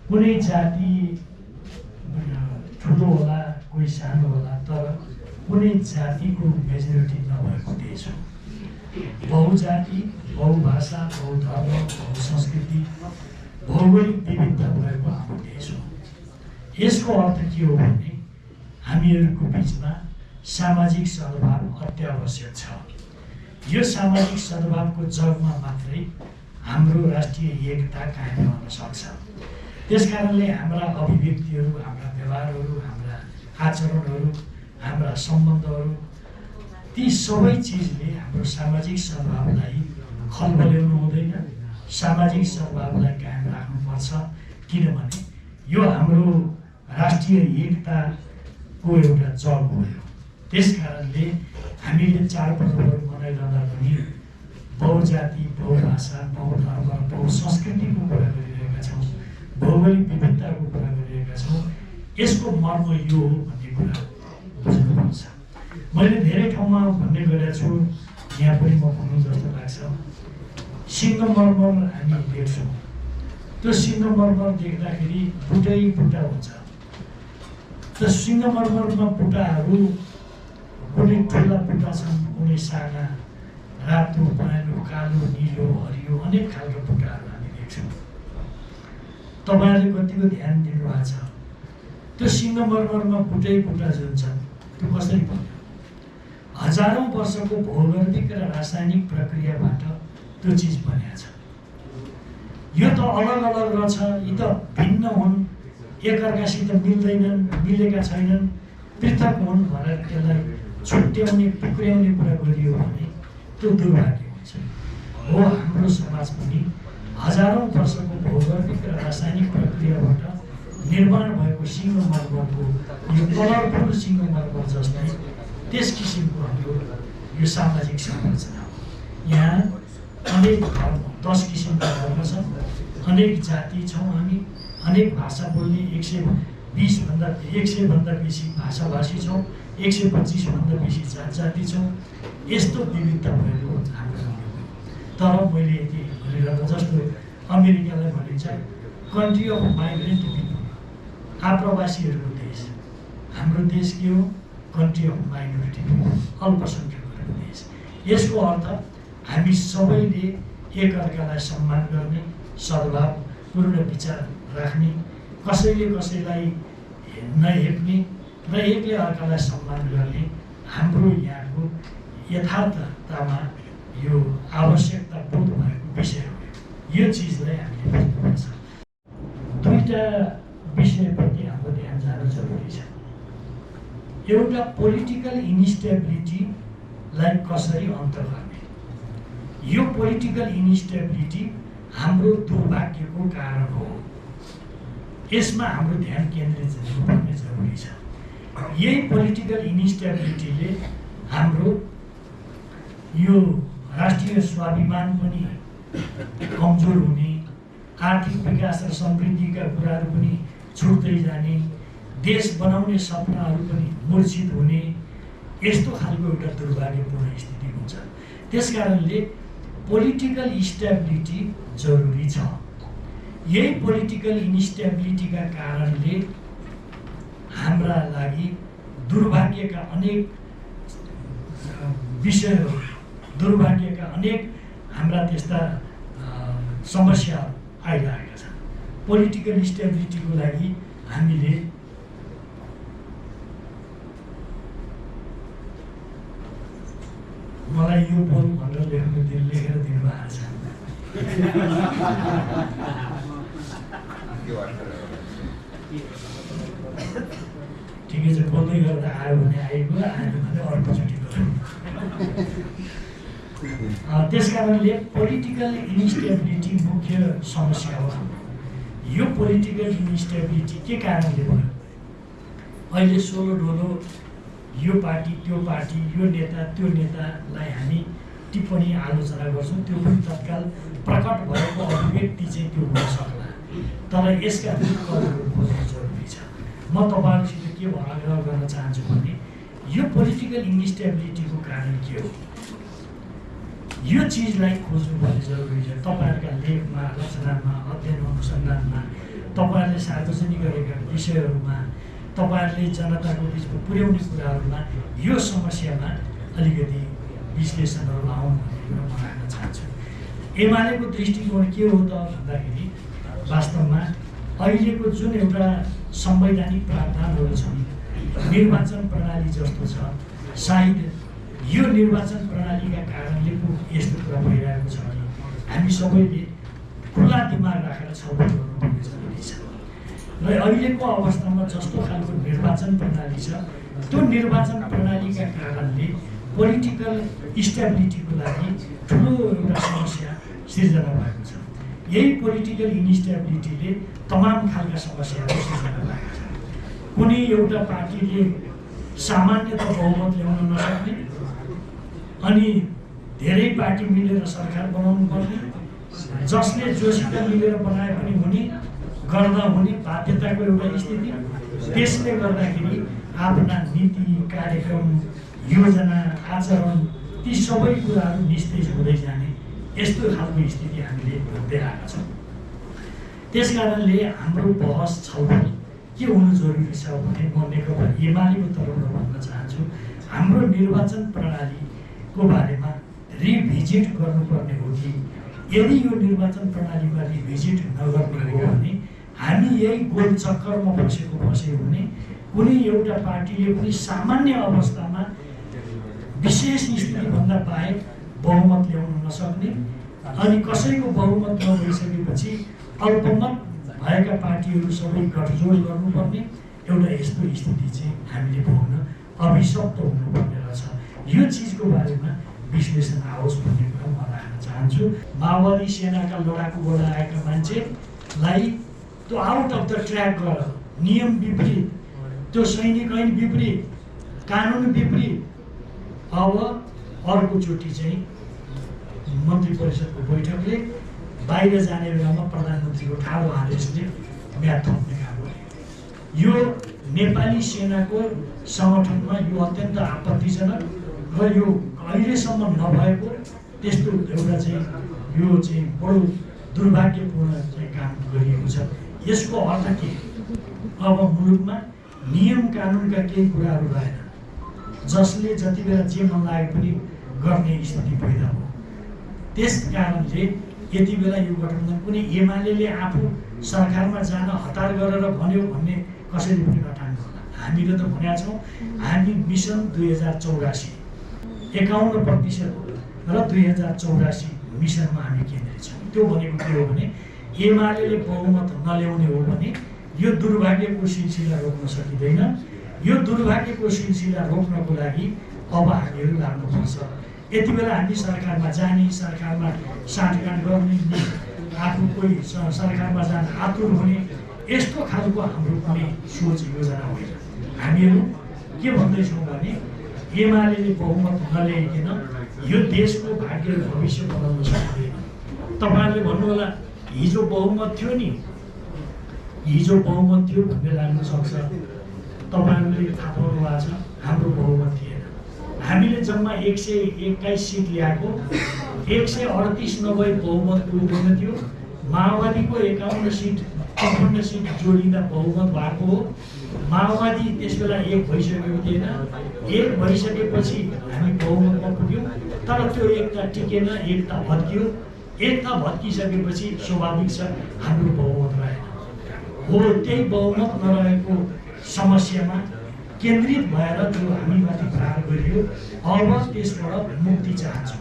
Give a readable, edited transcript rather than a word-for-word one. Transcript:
कुनै जाति ठुलो होला, कोही सानो होला, तर कुनै जातिको मेजोरिटी नभएको देश हो। बहुजाति, बहुभाषा, बहुधर्म, बहुसंस्कृति, भौगोलिक विविधता भएको हाम्रो देश हो। यसको अर्थ के हो भने हामीहरूको बिचमा सामाजिक सद्भाव अत्यावश्यक छ। यो सामाजिक सद्भावको जगमा मात्रै हाम्रो राष्ट्रिय एकता कायम रहन सक्छ। त्यसकारणले हाम्रा अभिव्यक्तिहरू, हाम्रा व्यवहारहरू, हाम्रा आचरणहरू, हाम्रा सम्बन्धहरू, ती सबै चिजले हाम्रो सामाजिक सद्भावलाई खलबल्याउनु हुँदैन, सामाजिक सद्भावलाई कायम राख्नुपर्छ। किनभने यो हाम्रो राष्ट्रिय एकताको एउटा जग हो। त्यसकारणले हामीले चाडपर्वहरू मनाइरहँदा पनि बहुजाति, बहुभाषा, बहुधर्म, बहुसंस्कृतिको कुरा गरिरहेका छौँ, भौगोलिक विविधताको कुरा गरिरहेका छौँ। यसको मर्म यो हो भन्ने कुरा बुझ्नुपर्छ। मैले धेरै ठाउँमा भन्ने गरेको छु, यहाँ पनि म भन्नु जस्तो लाग्छ। सिङ्गमर्मर हामी देख्छौँ, त्यो सिङ्गमर्मर देख्दाखेरि बुटै बुटा हुन्छ। त्यो सिङ्गमर्मरमा बुटाहरू कुनै ठुला बुटा छन्, कुनै साना, रातो, पहेँलो, कालो, निलो, हरियो, अनेक खालका बुटाहरू हामी देख्छौँ। तपाईँहरूले कतिको ध्यान दिनुभएको छ? त्यो सिङ्गमर्मरमा बुटै बुटा जुन छन् त्यो कसरी बन्यो? हजारौँ वर्षको भौगोलिक र रासायनिक प्रक्रियाबाट त्यो चिज बनेको छ। यो त अलग अलग रहेछ, यी त भिन्न हुन्, एकअर्कासित मिल्दैनन्, मिलेका छैनन्, पृथक हुन् भनेर त्यसलाई छुट्याउने, टुक्र्याउने कुरा गरियो भने त्यो दुर्भाग्य हुन्छ। हो, हाम्रो समाज पनि हजारौँ वर्षको भौगोलिक र रासायनिक प्रक्रियाबाट निर्माण भएको सिङ्गमर्मरको यो कलरफुल सिङ्गमर्मर जस्तै त्यस किसिमको हाम्रो यो सामाजिक संरचना हो। यहाँ अनेक धर्म, 10 किसिमका धर्म छन्, अनेक जाति छौँ हामी, अनेक भाषा बोल्ने 100 भन्दा बेसी भाषाभाषी छौँ, 125 भन्दा बेसी जाति छौँ। यस्तो विविधता भएको हाम्रो। तर मैले यति भनिरहेको जस्तो अमेरिकालाई भनिन्छ कन्ट्री अफ माइग्रेन्ट पिपल, आप्रवासीहरूको देश। हाम्रो देश के हो? कन्ट्री अफ माइनोरिटी पिपल, अल्पसङ्ख्यकहरूको देश। यसको अर्थ हामी सबैले एकअर्कालाई सम्मान गर्ने, सद्भावपूर्ण विचार राख्ने, कसैले कसैलाई नहेप्ने र एकले अर्कालाई सम्मान गर्ने हाम्रो यहाँको यथार्थतामा यो आवश्यकता बोध भएको विषय हो। यो चिजलाई हामीले बुझ्नुपर्छ। दुईटा विषयप्रति हाम्रो ध्यान जानु जरुरी छ। एउटा पोलिटिकल इन्स्टेबिलिटीलाई कसरी अन्त गर्ने। यो पोलिटिकल इन्स्टेबिलिटी हाम्रो दुर्भाग्यको कारण हो। यसमा हाम्रो ध्यान केन्द्रित गर्नुपर्ने जरुरी छ। यही पोलिटिकल इन्स्टेबिलिटीले हाम्रो यो राष्ट्रिय स्वाभिमान पनि कमजोर हुने, आर्थिक विकास र समृद्धिका कुराहरू पनि छुट्दै जाने, देश बनाउने सपनाहरू पनि मूर्छित हुने, यस्तो खालको एउटा दुर्भाग्यपूर्ण स्थिति हुन्छ। त्यसकारणले पोलिटिकल स्टेबिलिटी जरुरी छ। यही पोलिटिकल इन्स्टेबिलिटीका कारणले हाम्रा लागि दुर्भाग्यका अनेक विषयहरू, दुर्भाग्यका अनेक हाम्रा त्यस्ता समस्याहरू आइरहेका छन्। पोलिटिकल स्टेबिलिटीको लागि हामीले मलाई यो बोल भनेर लेखेर दिनुभएको छ। ठिकै छ, बोल्दै गर्दा आयो भने आइगयो, आएन भने अर्कोचोटि गरौँ। त्यसकारणले पोलिटिकल इन्स्टेबिलिटी मुख्य समस्या हो। यो पोलिटिकल इन्स्टेबिलिटी के कारणले भयो? अहिले सोलो डोलो यो पार्टी त्यो पार्टी, यो नेता त्यो नेतालाई हामी टिप्पणी आलोचना गर्छौँ, त्यो पनि तत्काल प्रकट भएको अभिव्यक्ति चाहिँ त्यो हुन सक्ला। तर यसका विकल्पहरू खोज्नु जरुरी छ। म तपाईँहरूसित के आग्रह गर्न चाहन्छु भने यो पोलिटिकल इन्स्टेबिलिटीको कारण के हो, यो चिजलाई खोज्नुपर्ने जरुरी छ। तपाईँहरूका लेखमा, रचनामा, अध्ययन अनुसन्धानमा तपाईँहरूले सार्वजनिक गरेका विषयहरूमा तपाईँहरूले जनताको बिचमा पुर्याउने कुराहरूमा यो समस्यामा अलिकति विश्लेषणहरू आउन् भन्ने कुरा म राख्न चाहन्छु। एमालेको दृष्टिकोण के हो त भन्दाखेरि वास्तवमा अहिलेको जुन एउटा संवैधानिक प्रावधानहरू छन् निर्वाचन प्रणाली जस्तो छ, सायद यो निर्वाचन प्रणालीका कारणले पो यस्तो कुरा भइरहेको छ कि हामी सबैले खुला दिमाग राखेर छलफल गर्नुपर्ने जरुरी छ। र अहिलेको अवस्थामा जस्तो खालको निर्वाचन प्रणाली छ त्यो निर्वाचन प्रणालीका कारणले पोलिटिकल स्टेबिलिटीको लागि ठुलो एउटा समस्या सिर्जना भएको छ। यही पोलिटिकल इन्स्टेबिलिटीले तमाम खालका समस्याहरू सिर्जना भएको छ। कुनै एउटा पार्टीले सामान्यतः बहुमत ल्याउन नसक्ने अनि धेरै पार्टी मिलेर सरकार बनाउनु पर्ने, जसले जोसित मिलेर बनाए पनि हुने गर्दा हुने बाध्यताको एउटा स्थिति, त्यसले गर्दाखेरि आफ्ना नीति कार्यक्रम योजना आचरण ती सबै कुराहरू निस्तेज हुँदै जाने यस्तो खालको स्थिति हामीले भोग्दै आएका छौँ। त्यस कारणले हाम्रो बहस छलफल के हुनु जरुरी छ भने म नेकपा एमालेको तर्फबाट भन्न चाहन्छु, हाम्रो निर्वाचन प्रणालीको बारेमा रिभिजिट गर्नुपर्ने हो कि यदि यो निर्वाचन प्रणालीमा रिभिजिट नगर्ने हो भने हामी यही गोल चक्करमा फँसे हुने, कुनै एउटा पार्टीले पनि सामान्य अवस्थामा विशेष स्थितिभन्दा बाहेक बहुमत ल्याउन नसक्ने अनि कसैको बहुमत नभइसकेपछि अल्पमत भएका पार्टीहरू सबै गठजोड गर्नुपर्ने एउटा यस्तो स्थिति चाहिँ हामीले भोग्न अभिशप्त हुनुपर्ने रहेछ। यो चिजको बारेमा विश्लेषण आओस् भन्ने कुरा म राख्न चाहन्छु। माओवादी सेनाका लडाकुबाट आएका मान्छेलाई त्यो आउट अफ द ट्र्याक गर, नियम विपरीत, त्यो सैनिक ऐन विपरीत, कानुन विपरीत, अब अर्कोचोटि चाहिँ मन्त्री परिषदको बैठकले बाहिर जाने बेलामा प्रधानमन्त्रीको ठाडो आदेशले म्याद थप्ने काम गर्यो। यो नेपाली सेनाको सङ्गठनमा यो अत्यन्त आपत्तिजनक र यो अहिलेसम्म नभएको त्यस्तो एउटा चाहिँ यो चाहिँ बडो दुर्भाग्यपूर्ण चाहिँ काम गरिएको छ। यसको अर्थ के? अब मुलुकमा नियम कानुनका केही कुराहरू रहेन, जसले जति बेला जे मन लागे पनि गर्ने स्थिति पैदा हो। त्यस कारणले यति बेला यो गठबन्धन कुनै एमाले आफू सरकारमा जान हतार गरेर भन्यो भन्ने कसैले पनि नठान्नु होला। हामीले त भनेका छौँ हामी मिसन 2084 51% र 2084 मिसनमा हामी केन्द्रित छौँ। त्यो भनेको के हो भने एमाले बहुमत नल्याउने हो भने यो दुर्भाग्यको सिलसिला रोक्न सकिँदैन। यो दुर्भाग्यको सिलसिला रोक्नको लागि अब हामीहरू लाग्नुपर्छ। यति बेला हामी सरकारमा जाने, सरकारमा साँठगाँठ गर्ने, आफू कोही सरकारमा जान आतुर हुने यस्तो खालको हाम्रो कुनै सोच योजना होइन। हामीहरू के भन्दैछौँ भने एमाले बहुमत नल्याइकन यो देशको भाग्य भविष्य बनाउन सक्दैन। तपाईँहरूले भन्नु होला हिजो बहुमत थियो नि, हिजो बहुमत थियो भन्ने लाग्न सक्छ। तपाईँहरूले थाहा पाउनु भएको छ हाम्रो बहुमत थिएन। हामीले जम्मा 121 सिट ल्याएको, 138 नभए बहुमत पुग्दैन थियो। माओवादीको 51 सिट 53 सिट जोडिँदा बहुमत भएको हो। माओवादी त्यस बेला एक भइसकेको थिएन। एक भइसकेपछि हामी बहुमतमा पुग्यौँ, तर त्यो एकता टिकेन, एकता भत्कियो। एकता भत्किसकेपछि स्वाभाविक छ हाम्रो बहुमत रहेन हो। त्यही बहुमत नरहेको समस्यामा केन्द्रित भएर जो हामीमाथि प्रहार गरियो, अब त्यसबाट मुक्ति चाहन्छौँ।